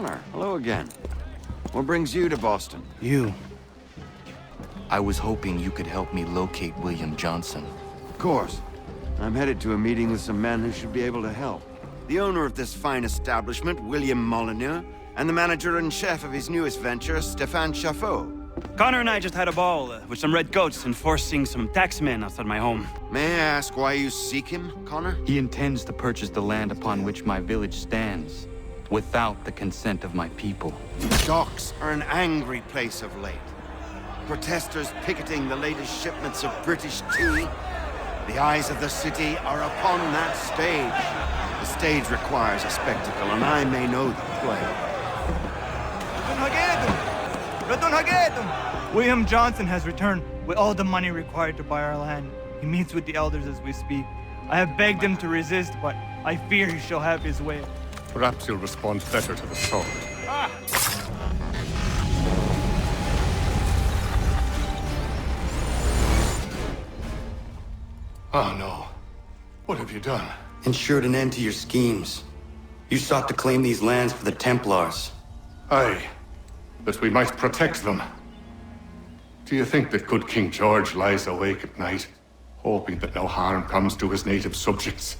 Connor, hello again. What brings you to Boston? You. I was hoping you could help me locate William Johnson. Of course. I'm headed to a meeting with some men who should be able to help. The owner of this fine establishment, William Molyneux, and the manager and chef of his newest venture, Stéphane Chaffeau. Connor and I just had a ball with some red coats enforcing some taxmen outside my home. May I ask why you seek him, Connor? He intends to purchase the land upon which my village stands, without the consent of my people. The docks are an angry place of late. Protesters picketing the latest shipments of British tea. The eyes of the city are upon that stage. The stage requires a spectacle, and I may know the play. William Johnson has returned with all the money required to buy our land. He meets with the elders as we speak. I have begged him to resist, but I fear he shall have his way. Perhaps he'll respond better to the sword. Oh no. What have you done? Ensured an end to your schemes. You sought to claim these lands for the Templars. Aye, that we might protect them. Do you think that good King George lies awake at night, hoping that no harm comes to his native subjects?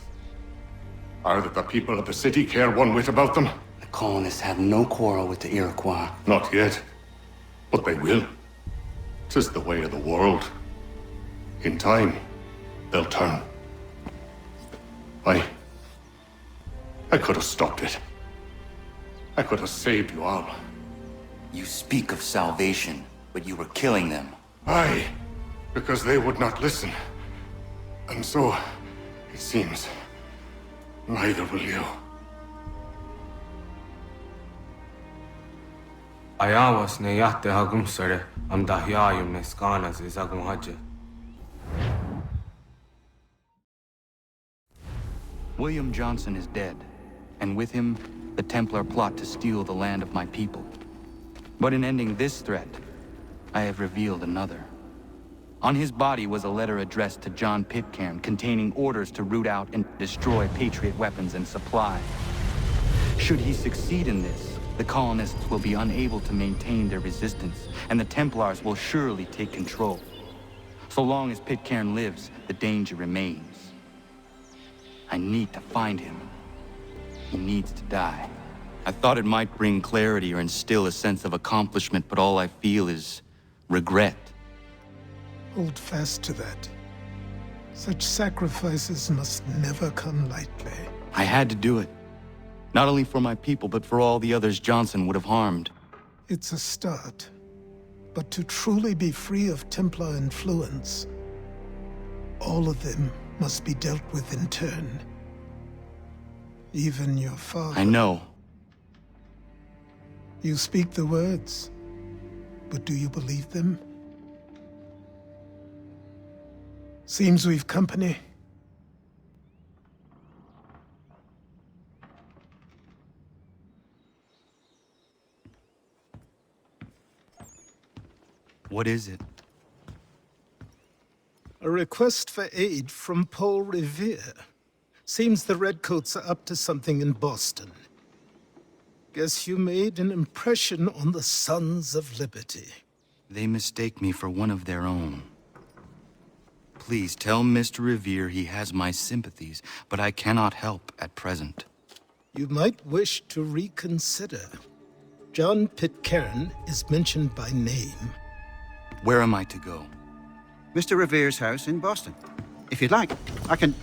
Or that the people of the city care one whit about them? The colonists have no quarrel with the Iroquois. Not yet, but they will. 'Tis the way of the world. In time, they'll turn. I could have stopped it. I could have saved you all. You speak of salvation, but you were killing them. Aye, because they would not listen. And so, it seems, neither will you. Ayawas ne yahte hagum sare am dahyayum ne skanas izagum haje. William Johnson is dead, and with him, the Templar plot to steal the land of my people. But in ending this threat, I have revealed another. On his body was a letter addressed to John Pitcairn containing orders to root out and destroy Patriot weapons and supply. Should he succeed in this, the colonists will be unable to maintain their resistance, and the Templars will surely take control. So long as Pitcairn lives, the danger remains. I need to find him. He needs to die. I thought it might bring clarity or instill a sense of accomplishment, but all I feel is regret. Hold fast to that. Such sacrifices must never come lightly. I had to do it. Not only for my people, but for all the others Johnson would have harmed. It's a start. But to truly be free of Templar influence, all of them must be dealt with in turn. Even your father. I know. You speak the words, but do you believe them? Seems we've company. What is it? A request for aid from Paul Revere. Seems the Redcoats are up to something in Boston. Guess you made an impression on the Sons of Liberty. They mistake me for one of their own. Please tell Mr. Revere he has my sympathies, but I cannot help at present. You might wish to reconsider. John Pitcairn is mentioned by name. Where am I to go? Mr. Revere's house in Boston. If you'd like, I can...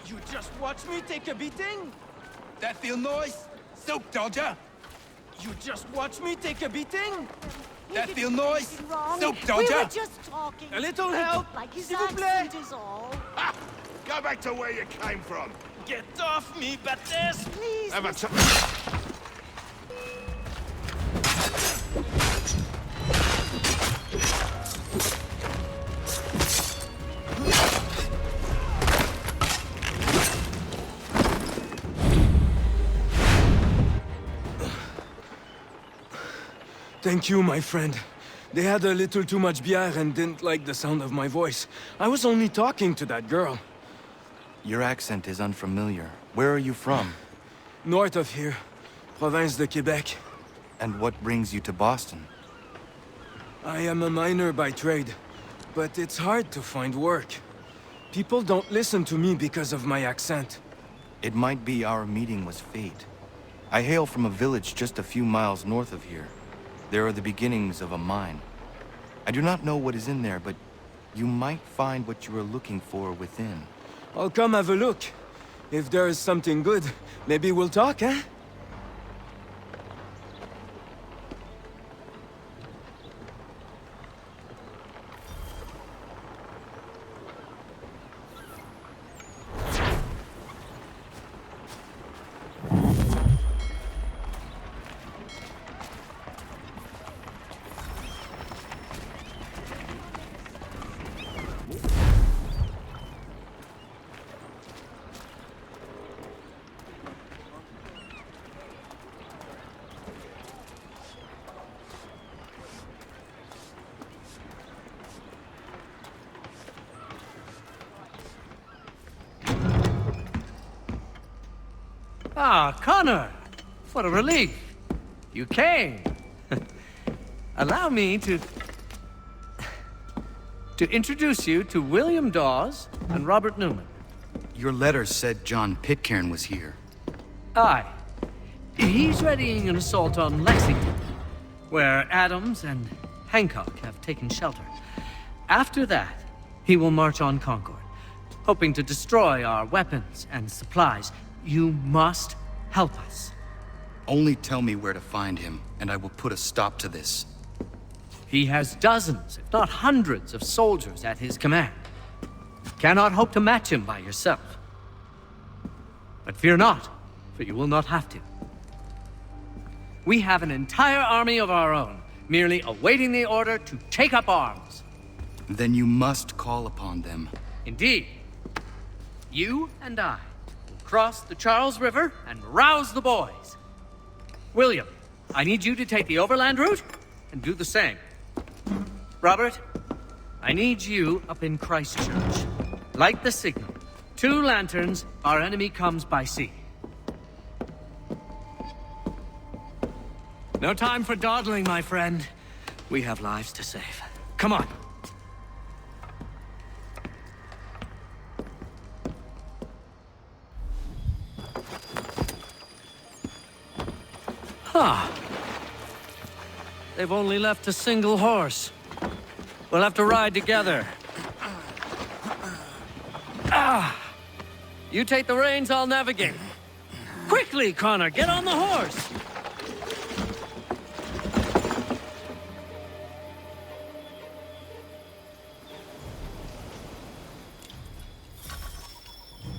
You just watch me take a beating? That feel nice? Soap dodger! You just watch me take a beating? That feel nice? Soap dodger! We were just talking. A little help, Like his s'il vous plaît. accent is all. Ha! Go back to where you came from. Get off me, Baptiste! Please, Have a Thank you, my friend. They had a little too much beer and didn't like the sound of my voice. I was only talking to that girl. Your accent is unfamiliar. Where are you from? North of here. Province de Quebec. And what brings you to Boston? I am a miner by trade, but it's hard to find work. People don't listen to me because of my accent. It might be our meeting was fate. I hail from a village just a few miles north of here. There are the beginnings of a mine. I do not know what is in there, but you might find what you are looking for within. I'll come have a look. If there is something good, maybe we'll talk, eh? Ah, Connor! What a relief! You came! Allow me to introduce you to William Dawes and Robert Newman. Your letter said John Pitcairn was here. Aye. He's readying an assault on Lexington, where Adams and Hancock have taken shelter. After that, he will march on Concord, hoping to destroy our weapons and supplies. You must help us. Only tell me where to find him, and I will put a stop to this. He has dozens, if not hundreds, of soldiers at his command. You cannot hope to match him by yourself. But fear not, for you will not have to. We have an entire army of our own, merely awaiting the order to take up arms. Then you must call upon them. Indeed. You and I cross the Charles River and rouse the boys. William, I need you to take the overland route and do the same. Robert, I need you up in Christchurch. Light the signal. 2 lanterns, our enemy comes by sea. No time for dawdling, my friend. We have lives to save. Come on. Huh. They've only left a single horse. We'll have to ride together. You take the reins, I'll navigate. Quickly, Connor, get on the horse!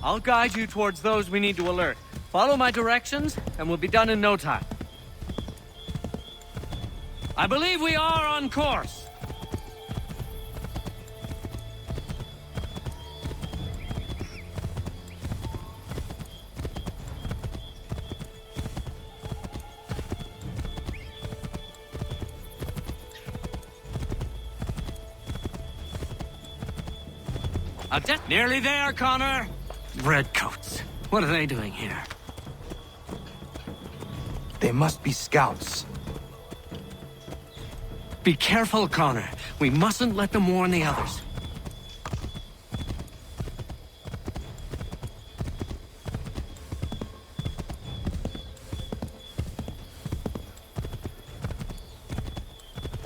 I'll guide you towards those we need to alert. Follow my directions, and we'll be done in no time. I believe we are on course. Nearly there, Connor. Redcoats. What are they doing here? They must be scouts. Be careful, Connor. We mustn't let them warn the others.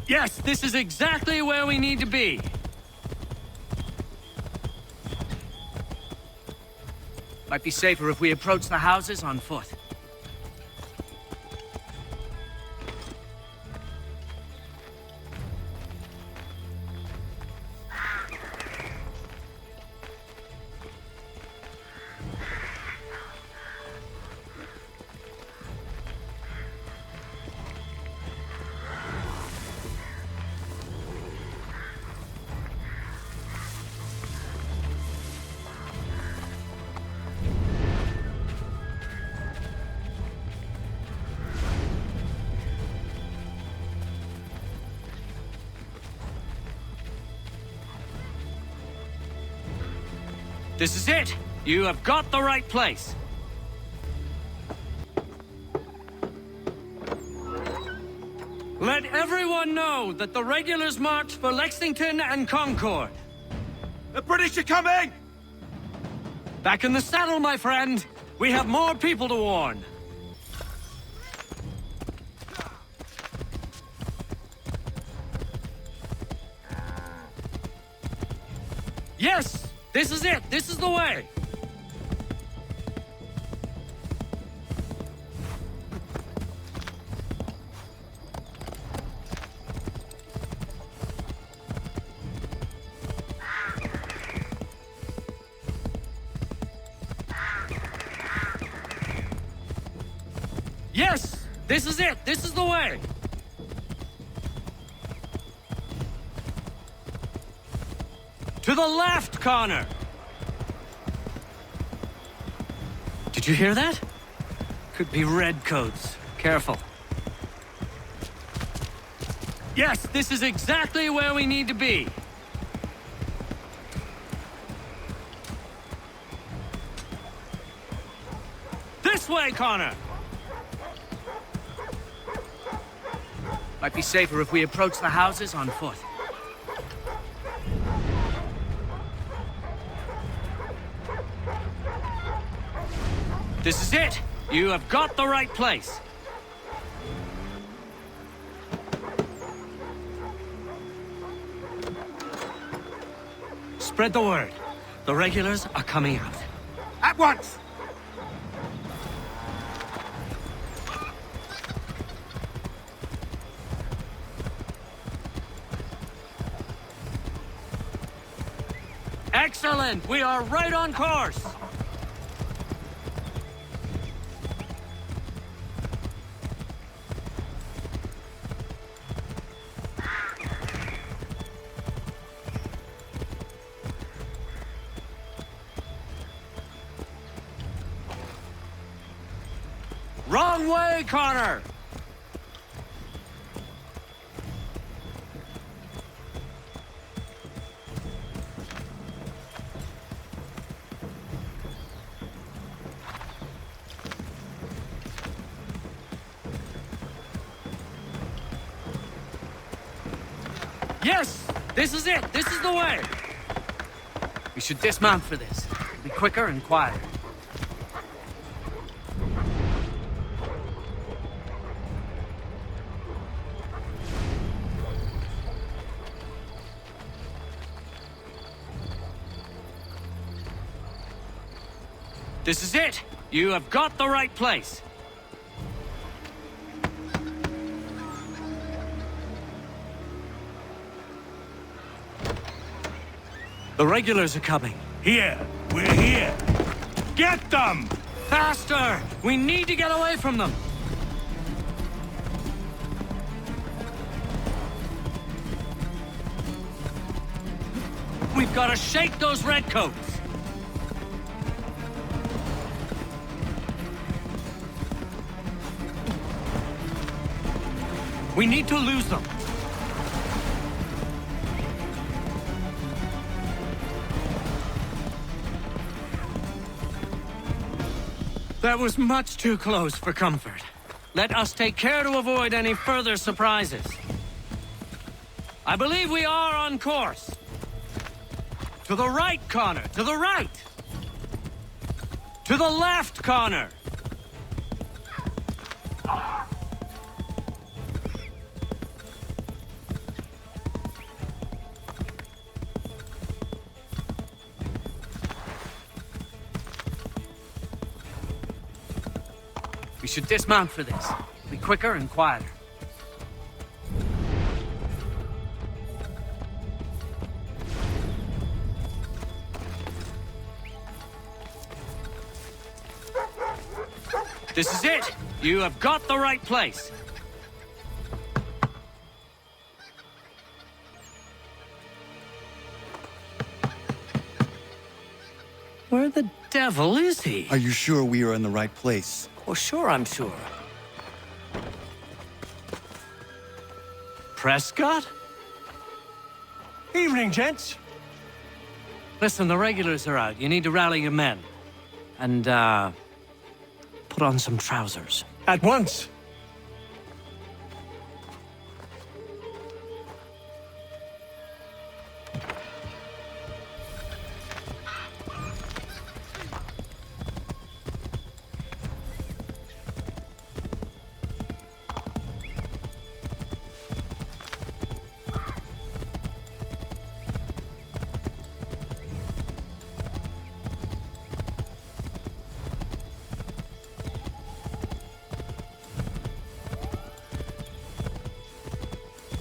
Yes, this is exactly where we need to be. Might be safer if we approach the houses on foot. This is it! You have got the right place! Let everyone know that the regulars marched for Lexington and Concord. The British are coming! Back in the saddle, my friend! We have more people to warn. Yes! This is it! This is the way! Yes! This is it! This is the way! To the left, Connor! Did you hear that? Could be redcoats. Careful. Yes, this is exactly where we need to be. This way, Connor! Might be safer if we approach the houses on foot. This is it! You have got the right place! Spread the word. The regulars are coming out. At once! Excellent! We are right on course! Wrong way, Connor! Yes! This is it! This is the way! We should dismount for this. It'll be quicker and quieter. This is it! You have got the right place! The regulars are coming. Here! We're here! Get them! Faster! We need to get away from them! We've got to shake those redcoats! We need to lose them. That was much too close for comfort. Let us take care to avoid any further surprises. I believe we are on course. To the right, Connor, to the right! To the left, Connor! We should dismount for this. It'll be quicker and quieter. This is it! You have got the right place! Where the devil is he? Are you sure we are in the right place? Oh, sure, I'm sure. Prescott? Evening, gents. Listen, the regulars are out. You need to rally your men. And, put on some trousers. At once!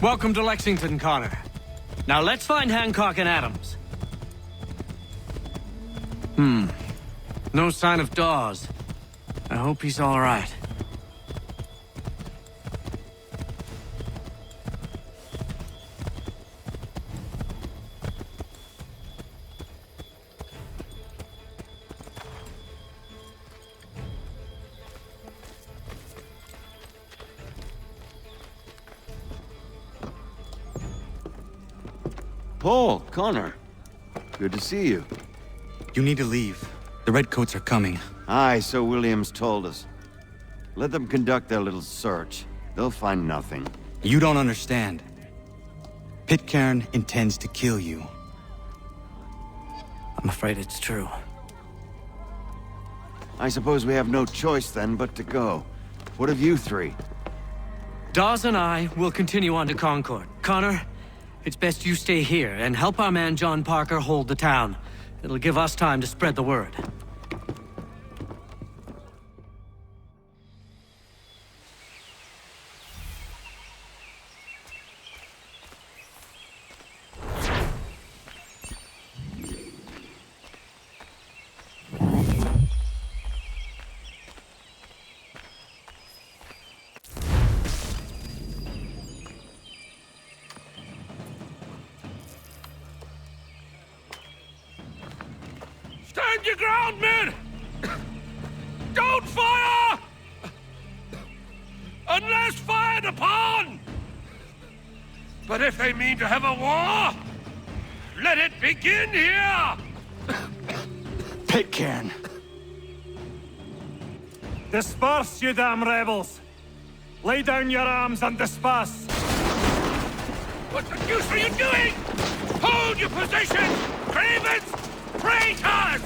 Welcome to Lexington, Connor. Now let's find Hancock and Adams. No sign of Dawes. I hope he's all right. Paul, Connor. Good to see you. You need to leave. The Redcoats are coming. Aye, so Williams told us. Let them conduct their little search. They'll find nothing. You don't understand. Pitcairn intends to kill you. I'm afraid it's true. I suppose we have no choice then but to go. What of you three? Dawes and I will continue on to Concord. Connor, it's best you stay here and help our man John Parker hold the town. It'll give us time to spread the word. Stand your ground, men! Don't fire! Unless fired upon! But if they mean to have a war, let it begin here! Pitcairn! Disperse, you damn rebels! Lay down your arms and disperse! What the deuce are you doing? Hold your position! Cravens! Traitors!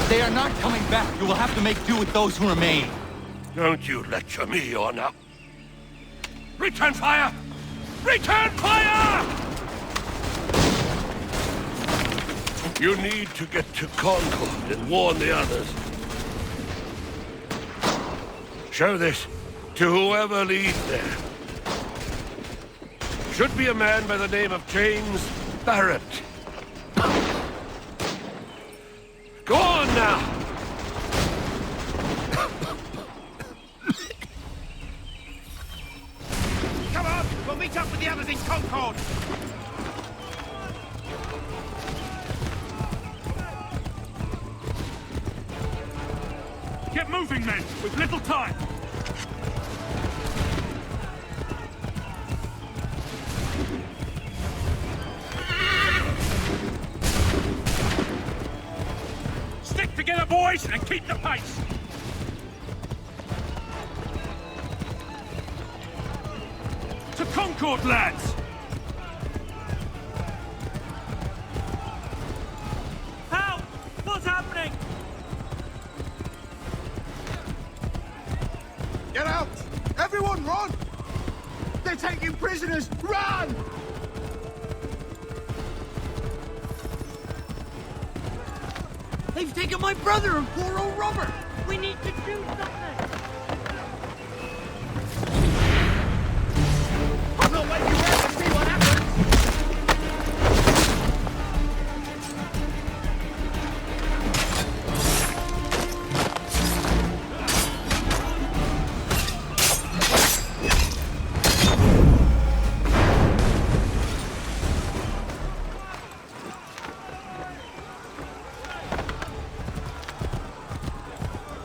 They are not coming back. You will have to make do with those who remain. Don't you lecture me, or now. Return fire! Return fire! You need to get to Concord and warn the others. Show this to whoever leads there. Should be a man by the name of James Barrett. Go on now! Come on! We'll meet up with the others in Concord! Get moving, men! We've little time! Stick together, boys, and keep the pace! To Concord, lads! Help! What's happening? Get out! Everyone run! They're taking prisoners! Run! They've taken my brother and poor old Robert! We need to do something! I'm not waiting around to see what happens!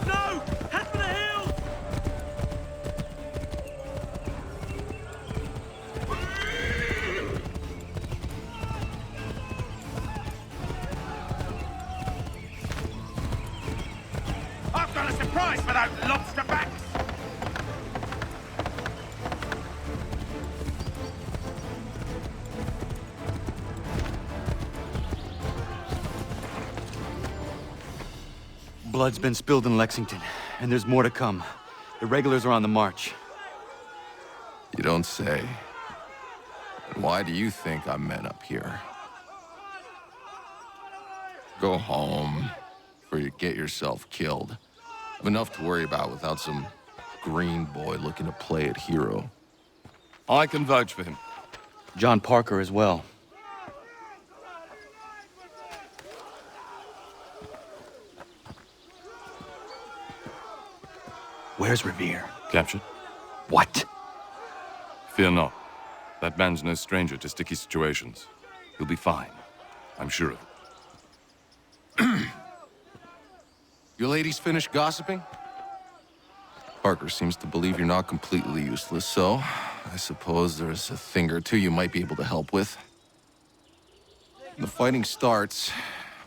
No! Head for the hills! Blood's been spilled in Lexington, and there's more to come. The regulars are on the march. You don't say. And why do you think I'm men up here? Go home, or you get yourself killed. I've enough to worry about without some green boy looking to play it hero. I can vouch for him. John Parker as well. Where's Revere? Captured? What? Fear not. That man's no stranger to sticky situations. He'll be fine. I'm sure of it. Your ladies finished gossiping? Parker seems to believe you're not completely useless, so I suppose there's a thing or two you might be able to help with. When the fighting starts,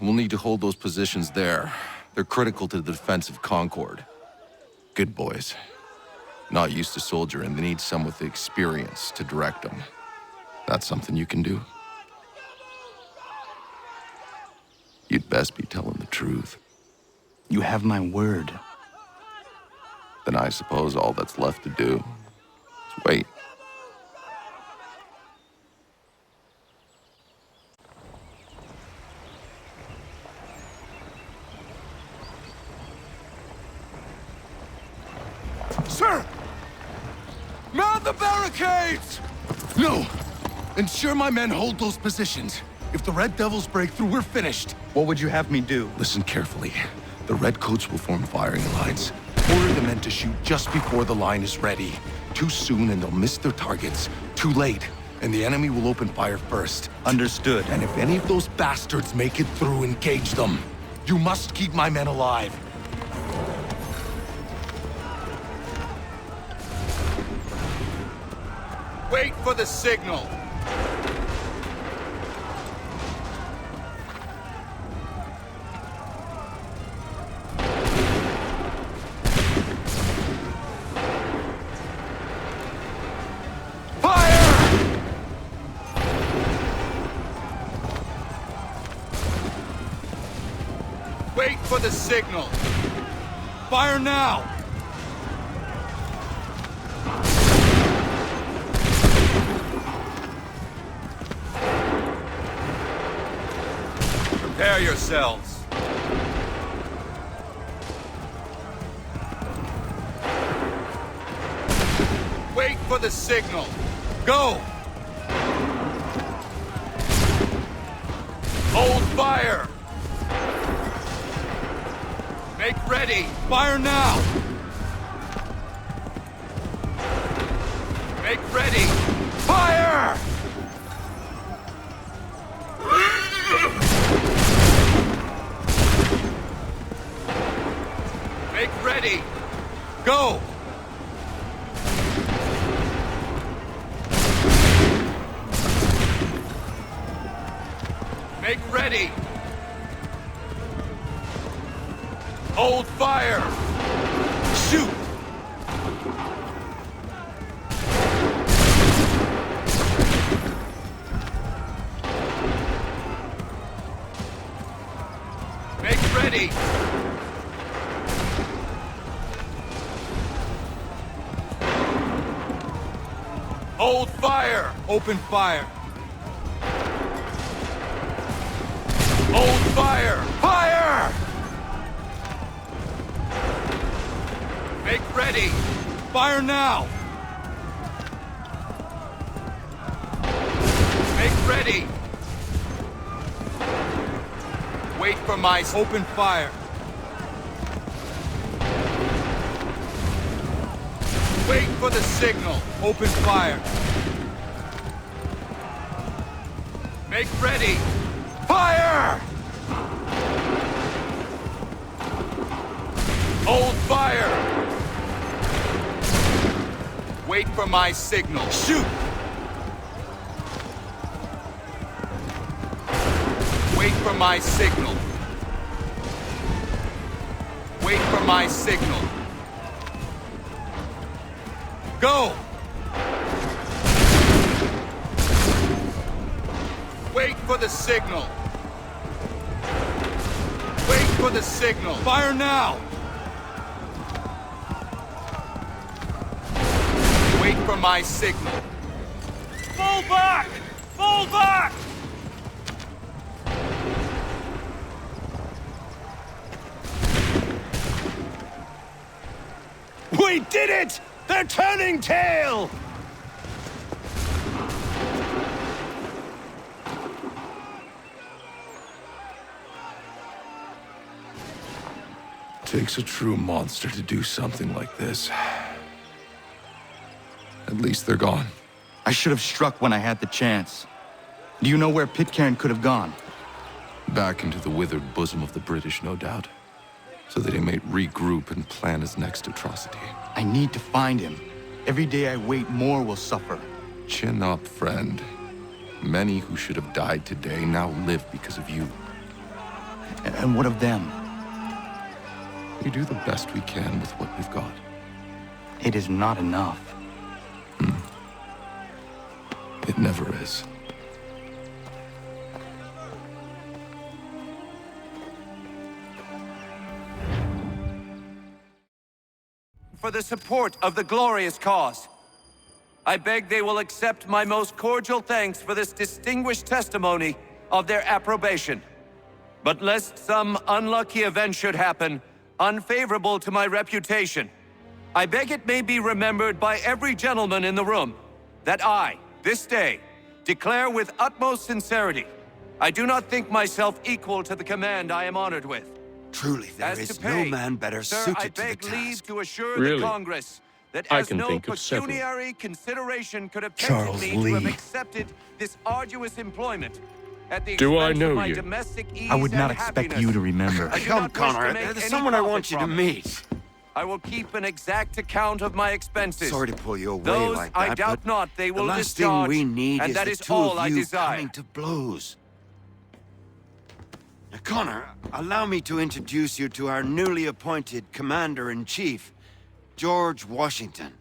we'll need to hold those positions there. They're critical to the defense of Concord. Good boys. Not used to soldiering, they need some with the experience to direct them. That's something you can do? You'd best be telling the truth. You have my word. Then I suppose all that's left to do is wait. Sir! Mount the barricades! No! Ensure my men hold those positions. If the Red Devils break through, we're finished. What would you have me do? Listen carefully. The Redcoats will form firing lines. Order the men to shoot just before the line is ready. Too soon and they'll miss their targets. Too late, and the enemy will open fire first. Understood. And if any of those bastards make it through, engage them. You must keep my men alive. Wait for the signal. Wait for the signal. Fire now! Prepare yourselves. Wait for the signal. Go! Hold fire! Make ready! Fire now! Make ready! Fire! Make ready! Go! Make ready! Hold fire! Shoot! Make ready! Hold fire! Open fire! Hold fire! Fire! Make ready! Fire now! Make ready! Wait for my... Open fire! Wait for the signal! Open fire! Make ready! Fire! Hold fire! Wait for my signal. Shoot! Wait for my signal. Wait for my signal. Go! Wait for the signal. Wait for the signal. Fire now! Wait for my signal. Fall back! Fall back! We did it! They're turning tail! Takes a true monster to do something like this. At least they're gone. I should have struck when I had the chance. Do you know where Pitcairn could have gone? Back into the withered bosom of the British, no doubt. So that he may regroup and plan his next atrocity. I need to find him. Every day I wait, more will suffer. Chin up, friend. Many who should have died today now live because of you. And what of them? We do the best we can with what we've got. It is not enough. It never is. For the support of the glorious cause. I beg they will accept my most cordial thanks for this distinguished testimony of their approbation. But lest some unlucky event should happen, unfavorable to my reputation, I beg it may be remembered by every gentleman in the room that I, this day, declare with utmost sincerity, I do not think myself equal to the command I am honored with. Truly, there is no man better suited to the task. Leave to assure Really? the Congress that I as can no think of several. pecuniary consideration could have Charles tempted me to have Lee. accepted this arduous employment at the Do I expense know of my you? domestic ease I would not and expect happiness. you to remember. I do Come, not wish to Connor, make there's any someone I profit want you to from it. meet. I will keep an exact account of my expenses. Sorry to pull you away Those like I that, doubt but not they will the last discharge, thing we need and is that the is two all of I you desire. coming to blows. Now, Connor, allow me to introduce you to our newly appointed Commander-in-Chief, George Washington.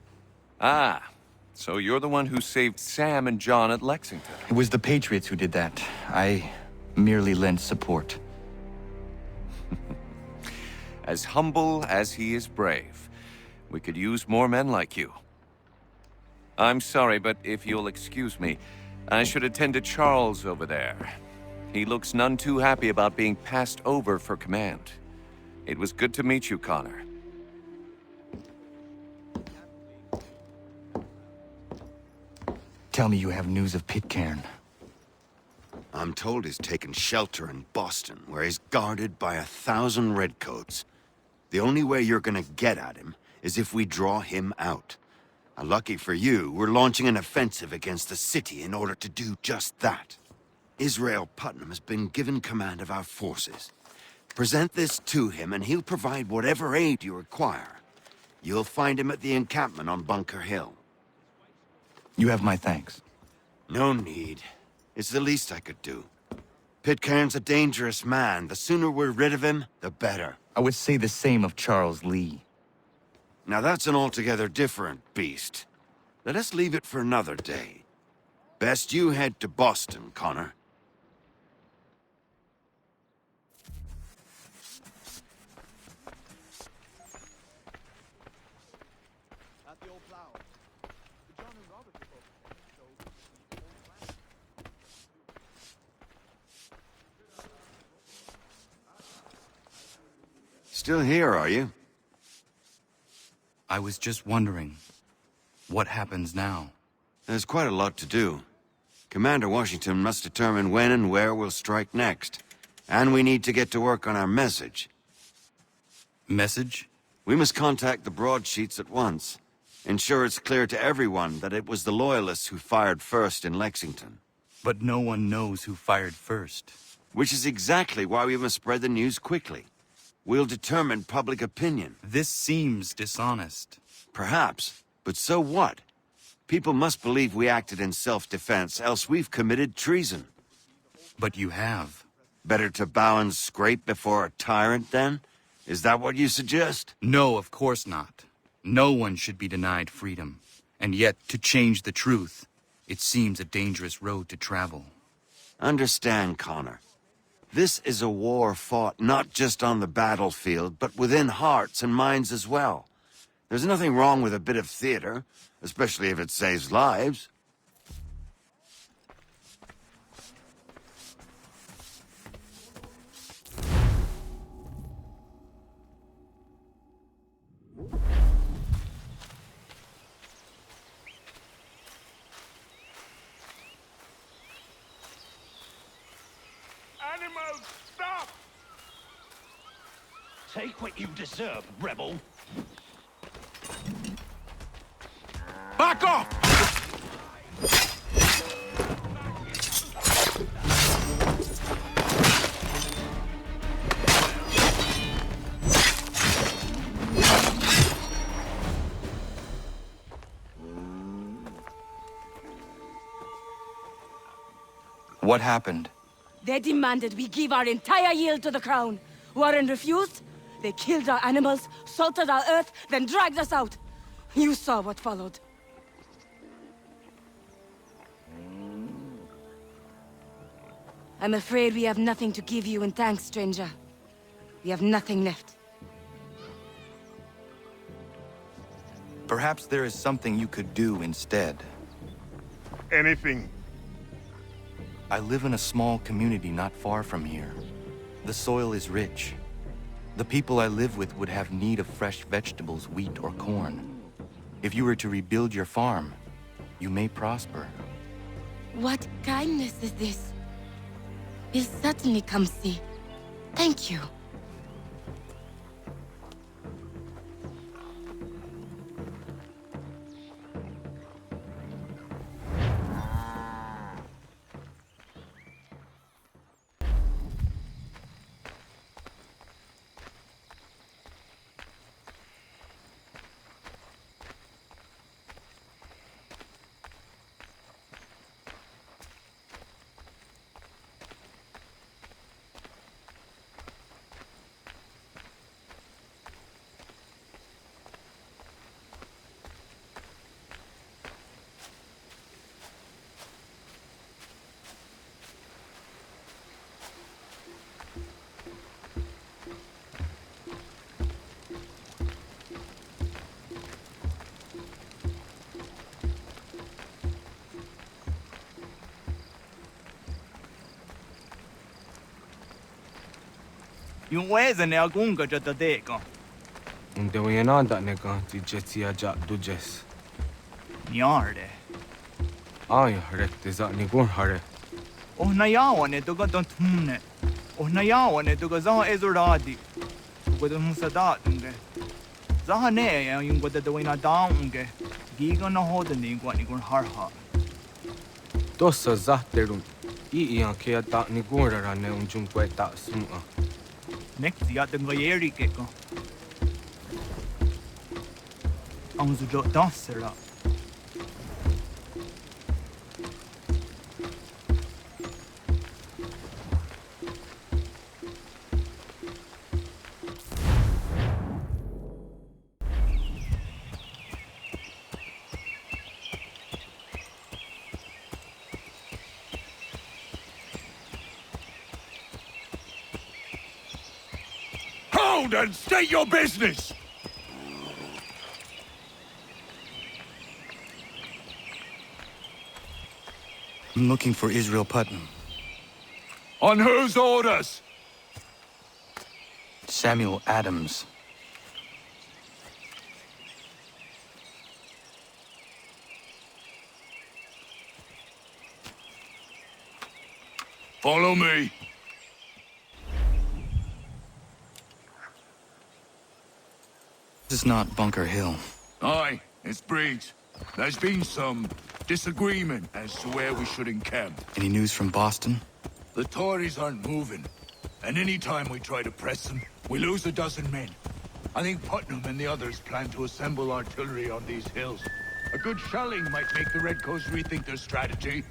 Ah, so you're the one who saved Sam and John at Lexington. It was the Patriots who did that. I merely lent support. As humble as he is brave. We could use more men like you. I'm sorry, but if you'll excuse me, I should attend to Charles over there. He looks none too happy about being passed over for command. It was good to meet you, Connor. Tell me you have news of Pitcairn. I'm told he's taken shelter in Boston, where he's guarded by 1,000 redcoats. The only way you're gonna get at him is if we draw him out. Lucky for you, we're launching an offensive against the city in order to do just that. Israel Putnam has been given command of our forces. Present this to him and he'll provide whatever aid you require. You'll find him at the encampment on Bunker Hill. You have my thanks. No need. It's the least I could do. Pitcairn's a dangerous man. The sooner we're rid of him, the better. I would say the same of Charles Lee. Now that's an altogether different beast. Let us leave it for another day. Best you head to Boston, Connor. Still here, are you? I was just wondering, what happens now? There's quite a lot to do. Commander Washington must determine when and where we'll strike next. And we need to get to work on our message. Message? We must contact the broadsheets at once. Ensure it's clear to everyone that it was the Loyalists who fired first in Lexington. But no one knows who fired first. Which is exactly why we must spread the news quickly. We'll determine public opinion. This seems dishonest. Perhaps, but so what? People must believe we acted in self-defense, else we've committed treason. But you have. Better to bow and scrape before a tyrant, then? Is that what you suggest? No, of course not. No one should be denied freedom. And yet, to change the truth, it seems a dangerous road to travel. Understand, Connor. This is a war fought not just on the battlefield, but within hearts and minds as well. There's nothing wrong with a bit of theater, especially if it saves lives. Animals, stop! Take what you deserve, rebel. Back off! What happened? They demanded we give our entire yield to the crown. Warren refused. They killed our animals, salted our earth, then dragged us out. You saw what followed. I'm afraid we have nothing to give you in thanks, stranger. We have nothing left. Perhaps there is something you could do instead. Anything. I live in a small community not far from here. The soil is rich. The people I live with would have need of fresh vegetables, wheat, or corn. If you were to rebuild your farm, you may prosper. What kindness is this? We'll certainly come see. Thank you. Yung weza ne agunga jata deko. Unde uyenanda nega tijetia ja dujes. Nyarde. Ay, rekte za nigur hare. Oh nayawa ne duga don tumne. Oh nayawa ne duga za ezuradi. Duga don sadat unge. Za ne ya yung goda da wina da unge. Giga na hoda ni gwa nigur harha. Dosa za terun. Iyan kaya ta nigur rane unjum kwe ta suma. Next ya den gayeri keko. Ang zujo dansera. Hold and state your business! I'm looking for Israel Putnam. On whose orders? Samuel Adams. Follow me. This is not Bunker Hill. Aye, it's Breach. There's been some disagreement as to where we should encamp. Any news from Boston? The Tories aren't moving, and any time we try to press them, we lose a dozen men. I think Putnam and the others plan to assemble artillery on these hills. A good shelling might make the Redcoats rethink their strategy.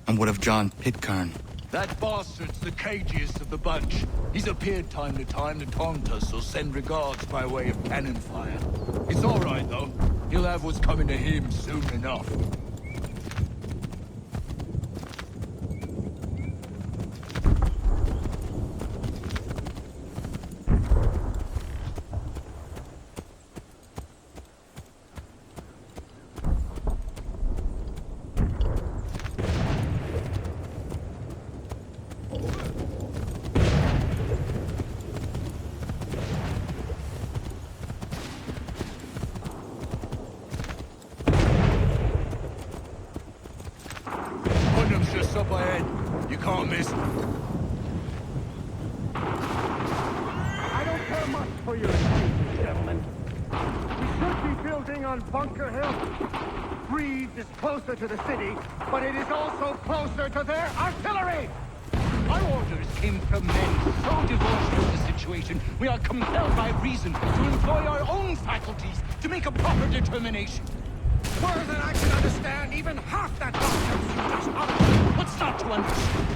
And what of John Pitcairn? That bastard's the cagiest of the bunch. He's appeared time to taunt us or send regards by way of cannon fire. It's all right, though. He'll have what's coming to him soon enough. for your excuses, gentlemen. We should be building on Bunker Hill. Breeze is closer to the city, but it is also closer to their artillery! Our orders came from men so divorced from the situation, we are compelled by reason to employ our own faculties to make a proper determination. More than I can understand even half that nonsense you just uttered. What's not to understand?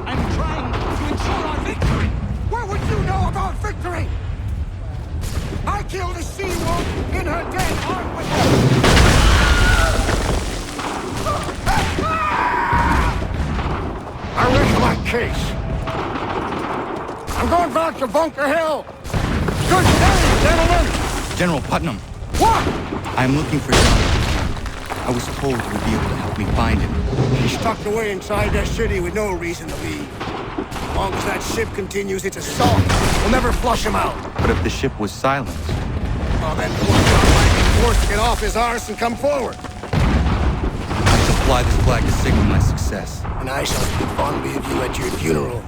I'm trying to ensure our victory! What would you know about victory? I killed a she-wolf in her den, armed with I rest my case. I'm going back to Bunker Hill. Good day, gentlemen. General Putnam. What? I'm looking for John. I was told you would be able to help me find him. He's tucked away inside that city with no reason to leave. As long as that ship continues its assault, we'll never flush him out. But if the ship was silenced... Well, then poor John might be forced to get off his arse and come forward. I shall fly this flag to signal my success. And I shall speak fondly of you at your funeral.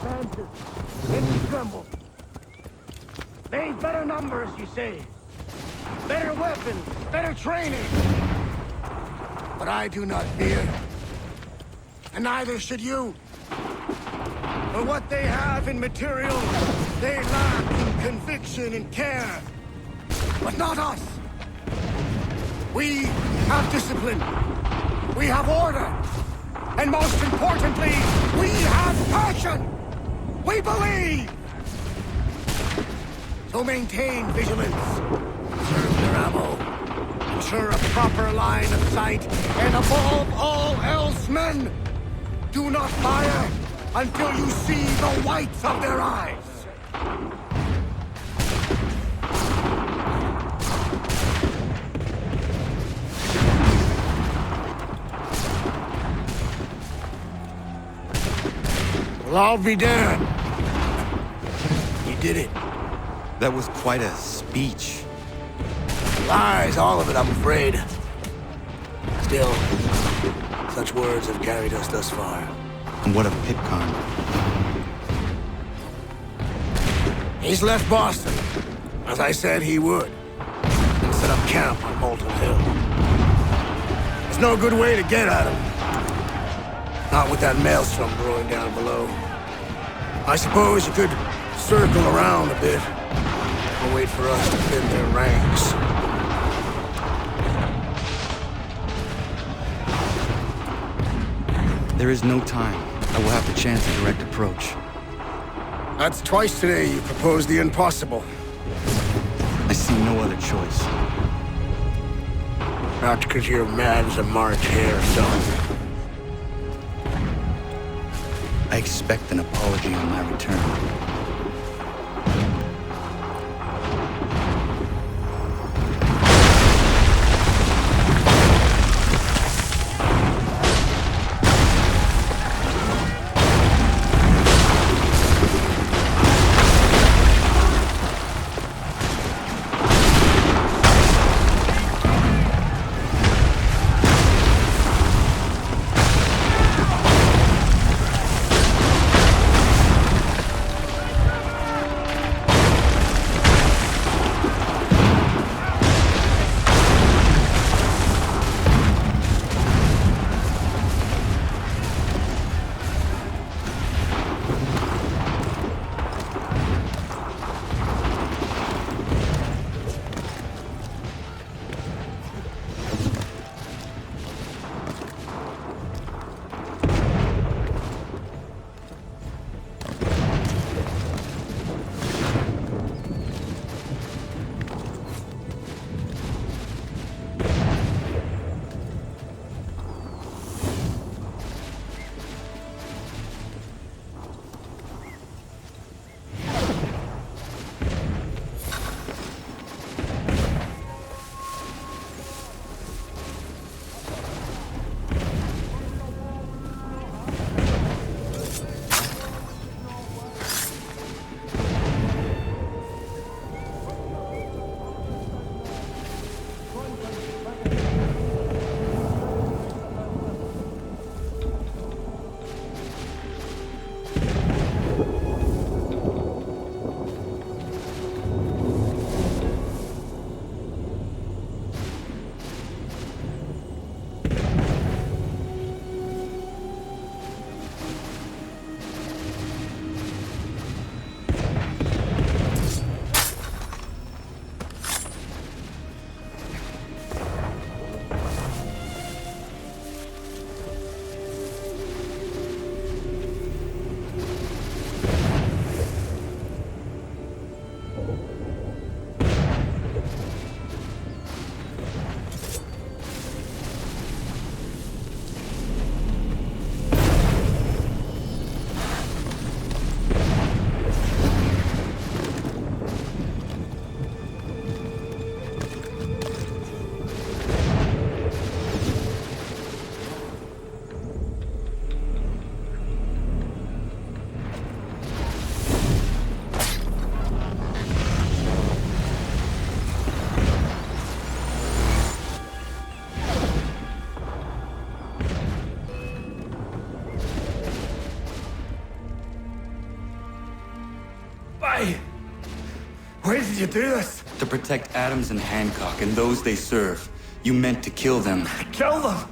advances. Then we tremble. They've better numbers, you say. Better weapons, better training. But I do not fear. And neither should you. For what they have in material, they lack in conviction and care. But not us. We have discipline. We have order. And most importantly, we have passion. We believe. So maintain vigilance. Conserve your ammo. Ensure a proper line of sight. And above all else, men, do not fire until you see the whites of their eyes. Well, I'll be damned. You did it. That was quite a speech. Lies, all of it, I'm afraid. Still, such words have carried us thus far. And what of Pitcairn? He's left Boston, as I said he would, and set up camp on Molten Hill. There's no good way to get at him. Not with that maelstrom brewing down below. I suppose you could circle around a bit, or wait for us to thin their ranks. There is no time. I will have to chance a direct approach. That's twice today you proposed the impossible. I see no other choice. Not because you're mad as a March hare, son. I expect an apology on my return. Why? Why did you do this? To protect Adams and Hancock and those they serve. You meant to kill them. Kill them?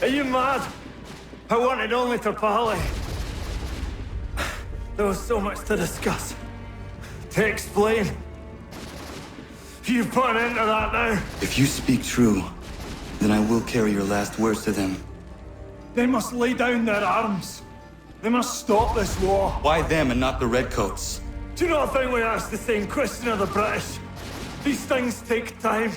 Are you mad? I wanted only to parley. There was so much to discuss. To explain. You put an end to that now. If you speak true, then I will carry your last words to them. They must lay down their arms. They must stop this war. Why them and not the Redcoats? Do you not think we asked the same question of the British? These things take time.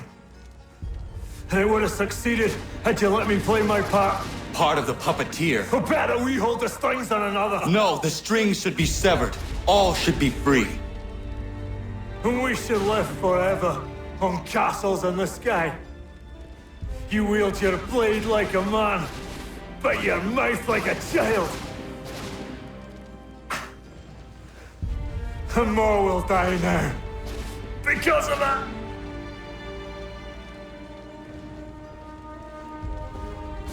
And it would have succeeded had you let me play my part. Part of the puppeteer. Or better, we hold the strings on another. No, the strings should be severed. All should be free. And we should live forever on castles in the sky. You wield your blade like a man, but your mouth like a child. And more will die now. Because of that.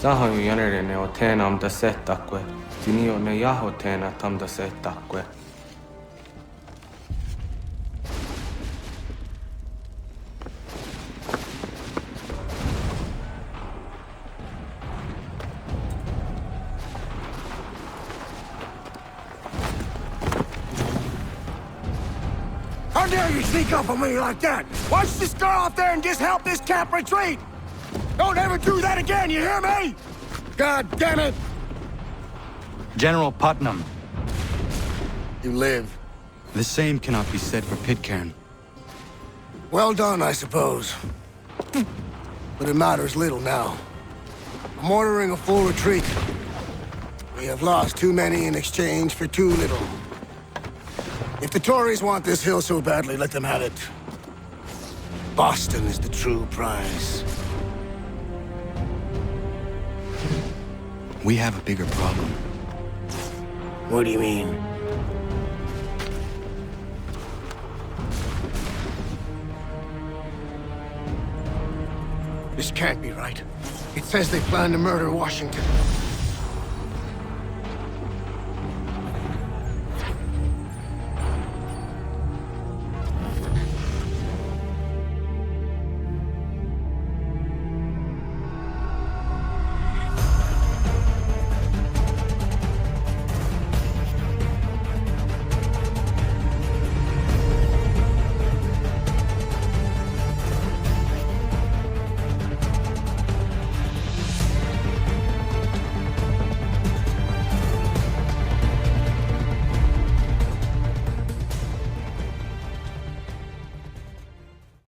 Zahan jänerene o teenam da setakwe. Tinio ne jaho teena tam da setakwe. How dare you sneak up on me like that? Why don't you just go out there and just help this camp retreat? Don't ever do that again, you hear me? God damn it! General Putnam. You live. The same cannot be said for Pitcairn. Well done, I suppose. But it matters little now. I'm ordering a full retreat. We have lost too many in exchange for too little. If the Tories want this hill so badly, let them have it. Boston is the true prize. We have a bigger problem. What do you mean? This can't be right. It says they plan to murder Washington.